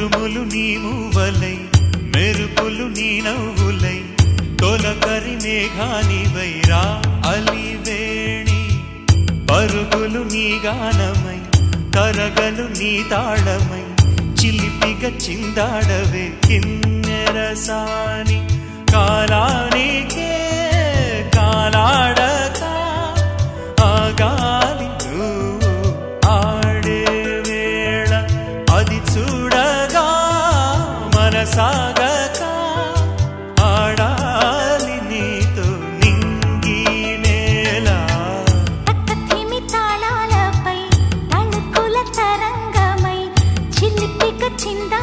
ఉరుములు నీ మూవలై మెరుపులు నీ నవ్వులై తొలకరి మేఘానివై రా అలివేణి పరుగులు నీ గానమై కరగలు నీ తాళమై చిలిపిగా చిందాడవే కిన్నెరసాని కాలానికే కాలాడక ఆగాలి నువ్వు ఆడే వేళ అది చూడగా మనసాగక ఆడాలి నీతో నింగి నేల తక్కతిమి తాళాలపై తళుకుల తరంగమై చిలిపిక చిందా